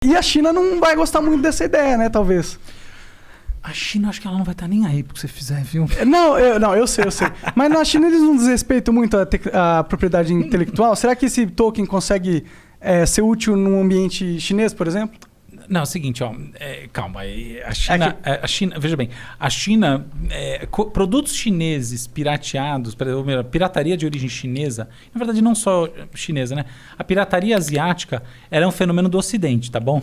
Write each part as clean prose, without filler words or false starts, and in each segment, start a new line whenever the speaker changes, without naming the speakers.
E a China não vai gostar muito dessa ideia, né, talvez.
A China, acho que ela não vai estar nem aí pro que você fizer, viu?
Não, eu sei. Mas na China eles não desrespeitam muito a propriedade intelectual? Será que esse token consegue ser útil num ambiente chinês, por exemplo?
Não, é o seguinte, calma. A China, veja bem, a China, produtos chineses pirateados, pirataria de origem chinesa, na verdade não só chinesa, né? A pirataria asiática era um fenômeno do Ocidente, tá bom?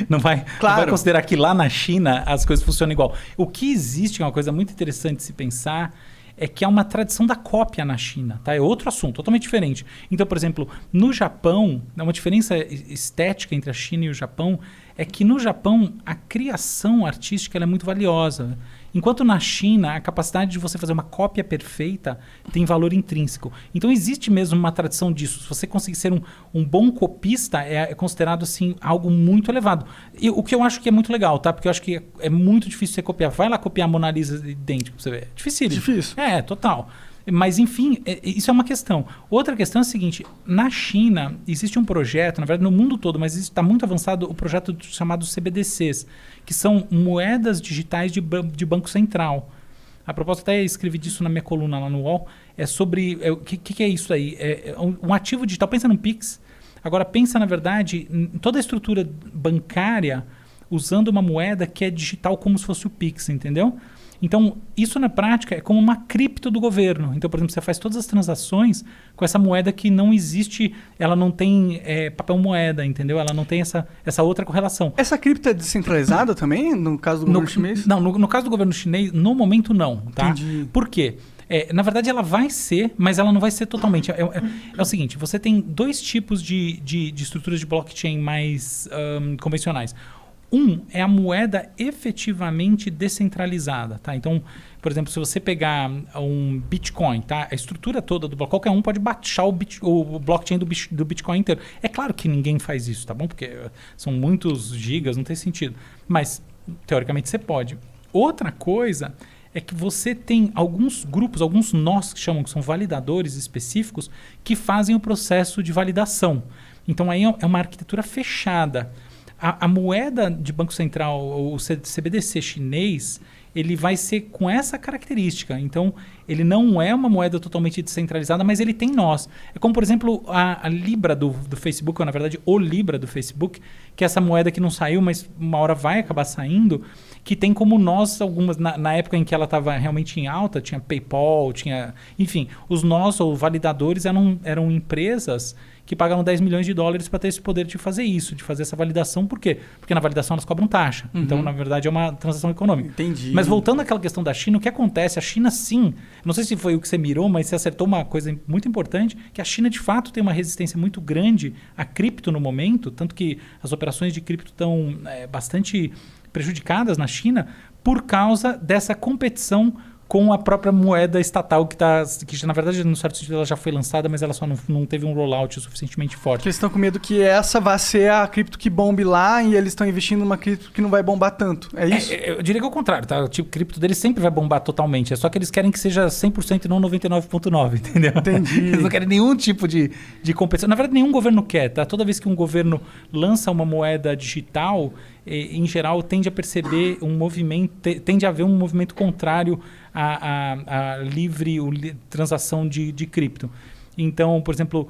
Não vai considerar que lá na China as coisas funcionam igual. O que existe, é uma coisa muito interessante de se pensar, é que há uma tradição da cópia na China, tá? É outro assunto, totalmente diferente. Então, por exemplo, no Japão, uma diferença estética entre a China e o Japão é que no Japão a criação artística ela é muito valiosa. Enquanto na China a capacidade de você fazer uma cópia perfeita tem valor intrínseco. Então existe mesmo uma tradição disso. Se você conseguir ser um bom copista, é considerado assim algo muito elevado. E o que eu acho que é muito legal, tá? Porque eu acho que é muito difícil você copiar. Vai lá copiar a Mona Lisa idêntica pra você ver. É difícil.
Difícil.
Total. Mas, enfim, isso é uma questão. Outra questão é a seguinte, na China existe um projeto, na verdade no mundo todo, mas está muito avançado o projeto chamado CBDCs, que são moedas digitais de Banco Central. A proposta, até escrevi disso na minha coluna lá no UOL, é sobre... O que é isso aí? É um ativo digital, pensa no Pix, agora pensa, na verdade, em toda a estrutura bancária usando uma moeda que é digital como se fosse o Pix, entendeu? Então, isso na prática é como uma cripto do governo. Então, por exemplo, você faz todas as transações com essa moeda que não existe, ela não tem papel moeda, entendeu? Ela não tem essa outra correlação.
Essa cripto é descentralizada também, no caso do governo chinês?
Não, no caso do governo chinês, no momento não, tá?
Entendi.
Por quê? Na verdade, ela vai ser, mas ela não vai ser totalmente. É o seguinte, você tem dois tipos de estruturas de blockchain mais convencionais. Um é a moeda efetivamente descentralizada, tá? Então, por exemplo, se você pegar um Bitcoin, tá? A estrutura toda do blockchain, qualquer um pode baixar o blockchain do Bitcoin inteiro. É claro que ninguém faz isso, tá bom? Porque são muitos gigas, não tem sentido. Mas, teoricamente, você pode. Outra coisa é que você tem alguns grupos, alguns nós que chamam, que são validadores específicos, que fazem o processo de validação. Então, aí é uma arquitetura fechada. A moeda de Banco Central, o CBDC chinês, ele vai ser com essa característica. Então, ele não é uma moeda totalmente descentralizada, mas ele tem nós. É como, por exemplo, a Libra do Facebook, ou na verdade o Libra do Facebook, que é essa moeda que não saiu, mas uma hora vai acabar saindo, que tem como nós algumas... Na época em que ela estava realmente em alta, tinha PayPal, tinha... Enfim, os nós ou validadores eram empresas que pagaram 10 milhões de dólares para ter esse poder de fazer isso, de fazer essa validação. Por quê? Porque na validação elas cobram taxa. Uhum. Então, na verdade, é uma transação econômica.
Entendi.
Mas voltando àquela questão da China, o que acontece? A China, sim, não sei se foi o que você mirou, mas você acertou uma coisa muito importante, que a China, de fato, tem uma resistência muito grande a cripto no momento, tanto que as operações de cripto estão bastante prejudicadas na China por causa dessa competição com a própria moeda estatal que na verdade, no certo sentido, ela já foi lançada, mas ela só não teve um rollout suficientemente forte.
Porque eles estão com medo que essa vá ser a cripto que bombe lá e eles estão investindo numa cripto que não vai bombar tanto. É isso?
Eu diria que é o contrário, tá? O tipo cripto deles sempre vai bombar totalmente. É só que eles querem que seja 100% e não 99,9%, entendeu?
Entendi.
Eles não querem nenhum tipo de competição. Na verdade, nenhum governo quer, tá? Toda vez que um governo lança uma moeda digital, em geral, tende a perceber um movimento, tende a haver um movimento contrário à livre transação de cripto. Então, por exemplo,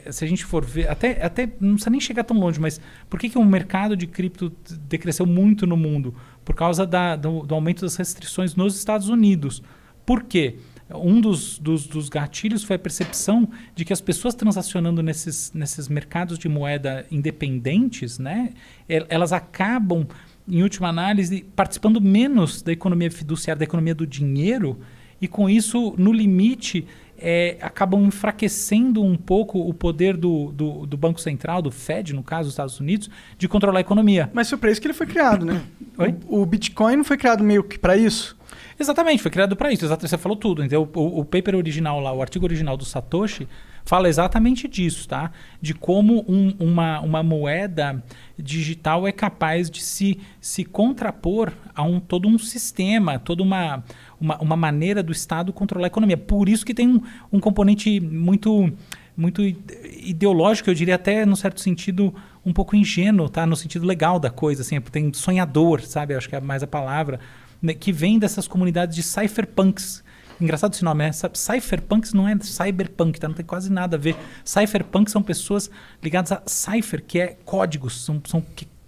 se a gente for ver, até não precisa nem chegar tão longe, mas por que o mercado de cripto decresceu muito no mundo? Por causa do aumento das restrições nos Estados Unidos. Por quê? Um dos gatilhos foi a percepção de que as pessoas transacionando nesses mercados de moeda independentes, né, elas acabam, em última análise, participando menos da economia fiduciária, da economia do dinheiro, e com isso, no limite, acabam enfraquecendo um pouco o poder do Banco Central, do Fed, no caso dos Estados Unidos, de controlar a economia.
Mas foi para isso que ele foi criado, né?
Oi?
O Bitcoin não foi criado meio que para isso?
Exatamente, foi criado para isso. Você falou tudo. Então, o paper original lá, o artigo original do Satoshi, fala exatamente disso, tá? De como uma moeda digital é capaz de se contrapor a todo um sistema, toda uma maneira do Estado controlar a economia. Por isso que tem um componente muito muito ideológico, eu diria até, num certo sentido, um pouco ingênuo, tá? No sentido legal da coisa, assim, tem sonhador, sabe? Acho que é mais a palavra, né? Que vem dessas comunidades de cypherpunks. Engraçado esse nome, né? Cypherpunks não é cyberpunk, tá? Não tem quase nada a ver. Cypherpunks são pessoas ligadas a cipher, que é códigos, são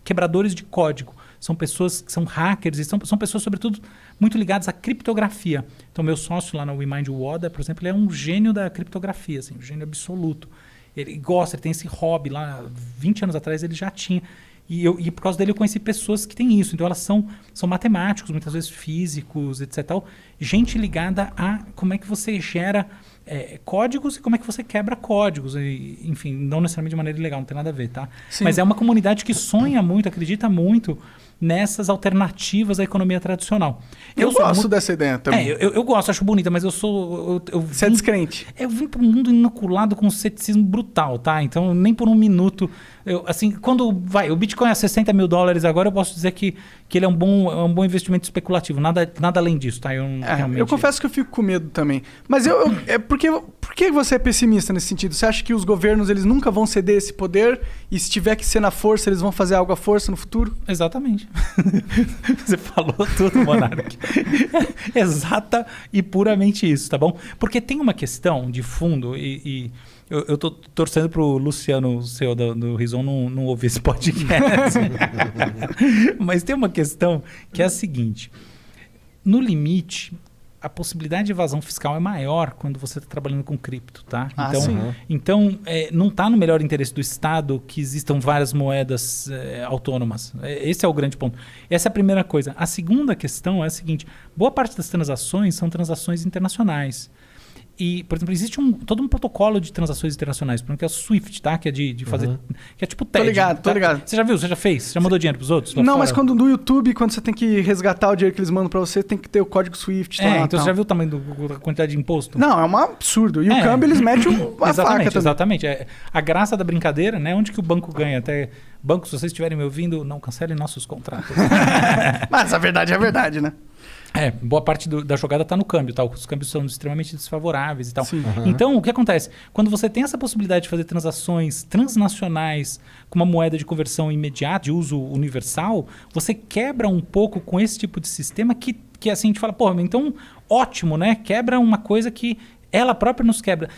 quebradores de código. São pessoas que são hackers e são pessoas, sobretudo, muito ligadas à criptografia. Então, meu sócio lá na WeMind, o Oda, por exemplo, ele é um gênio da criptografia, assim, um gênio absoluto. Ele gosta, ele tem esse hobby. Lá, 20 anos atrás, ele já tinha. E por causa dele eu conheci pessoas que têm isso. Então, elas são matemáticos, muitas vezes físicos, etc. Tal. Gente ligada a como é que você gera códigos e como é que você quebra códigos. E, enfim, não necessariamente de maneira ilegal, não tem nada a ver, tá? Sim. Mas é uma comunidade que sonha muito, acredita muito nessas alternativas à economia tradicional.
Eu gosto dessa ideia também.
Eu gosto, acho bonita, mas eu sou...
Você é descrente.
Eu vim para um mundo inoculado com um ceticismo brutal, tá? Então, nem por um minuto... assim, quando o Bitcoin é $60 mil agora, eu posso dizer que ele é um bom investimento especulativo. Nada além disso, tá?
Eu confesso que eu fico com medo também. Mas por que você é pessimista nesse sentido? Você acha que os governos eles nunca vão ceder esse poder e se tiver que ser na força, eles vão fazer algo à força no futuro?
Exatamente. Você falou tudo, Monark. Exata e puramente isso, tá bom? Porque tem uma questão de fundo e eu tô torcendo pro Luciano, o CEO do Rizon, não ouvir esse podcast. Mas tem uma questão que é a seguinte. No limite, a possibilidade de evasão fiscal é maior quando você está trabalhando com cripto, tá? Então, não está no melhor interesse do Estado que existam várias moedas autônomas. Esse é o grande ponto. Essa é a primeira coisa. A segunda questão é a seguinte. Boa parte das transações são transações internacionais. E, por exemplo, existe todo um protocolo de transações internacionais, por exemplo, que é o SWIFT, tá? Que é de fazer... Que é tipo TED.
Tô ligado.
Você já viu? Você já fez? Você já mandou dinheiro pros outros?
Não, mas quando no YouTube, quando você tem que resgatar o dinheiro que eles mandam pra você, tem que ter o código SWIFT.
Então você já viu o tamanho da quantidade de imposto?
Não, é um absurdo. E o câmbio, eles metem uma faca também.
Exatamente. A graça da brincadeira, né? Onde que o banco ganha? Até... Banco, se vocês estiverem me ouvindo, não cancelem nossos contratos.
Mas a verdade é a verdade, né?
Boa parte da jogada está no câmbio, tá? Os câmbios são extremamente desfavoráveis e tal.
Uhum.
Então, o que acontece? Quando você tem essa possibilidade de fazer transações transnacionais com uma moeda de conversão imediata, de uso universal, você quebra um pouco com esse tipo de sistema que assim, a gente fala, pô, então ótimo, né? Quebra uma coisa que ela própria nos quebra.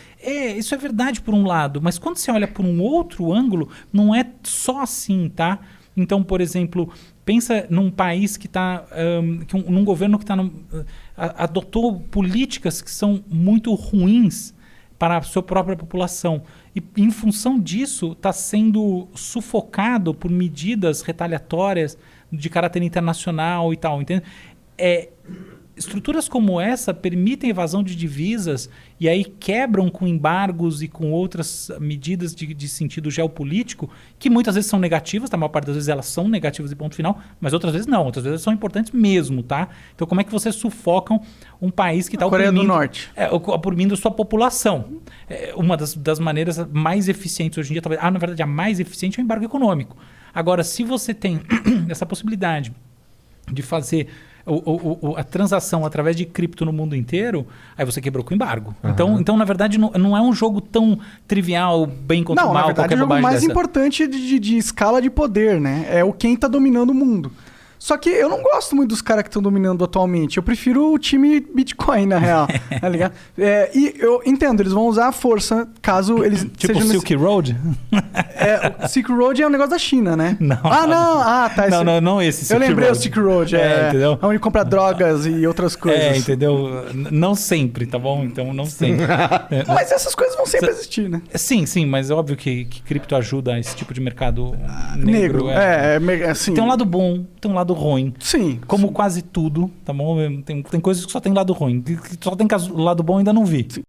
Isso é verdade por um lado, mas quando você olha por um outro ângulo, não é só assim, tá? Então, por exemplo, pensa num país que está... num governo que adotou políticas que são muito ruins para a sua própria população. E, em função disso, está sendo sufocado por medidas retaliatórias de caráter internacional e tal, entende? Estruturas como essa permitem evasão de divisas e aí quebram com embargos e com outras medidas de sentido geopolítico que muitas vezes são negativas, tá? A maior parte das vezes elas são negativas e ponto final, mas outras vezes não, outras vezes são importantes mesmo, tá? Então como é que vocês sufocam um país que está
Coreia do Norte.
Oprimindo sua população? Uma das maneiras mais eficientes hoje em dia, talvez, na verdade a mais eficiente é o embargo econômico. Agora, se você tem essa possibilidade de fazer a transação através de cripto no mundo inteiro, aí você quebrou com o embargo. Uhum. Então, na verdade, não é um jogo tão trivial, bem contra o mal,
na verdade,
qualquer
é o jogo mais
dessa.
importante de escala de poder, né? É quem está dominando o mundo. Só que eu não gosto muito dos caras que estão dominando atualmente. Eu prefiro o time Bitcoin, na real. Tá ligado? E eu entendo, eles vão usar a força caso eles
tipo o Silk Road?
O Silk Road é um negócio da China, né?
Não.
Tá.
Não esse Silk Road.
Eu lembrei o Silk Road.
Entendeu?
Onde compra drogas e outras coisas.
Entendeu? Não sempre, tá bom? Então, não sempre.
Mas essas coisas vão sempre existir, né?
Sim, mas é óbvio que cripto ajuda esse tipo de mercado negro.
Assim.
Tem um lado bom, tem um lado ruim.
Sim.
Como quase tudo, tá bom? Tem coisas que só tem lado ruim. Que só tem lado bom ainda não vi.
Sim.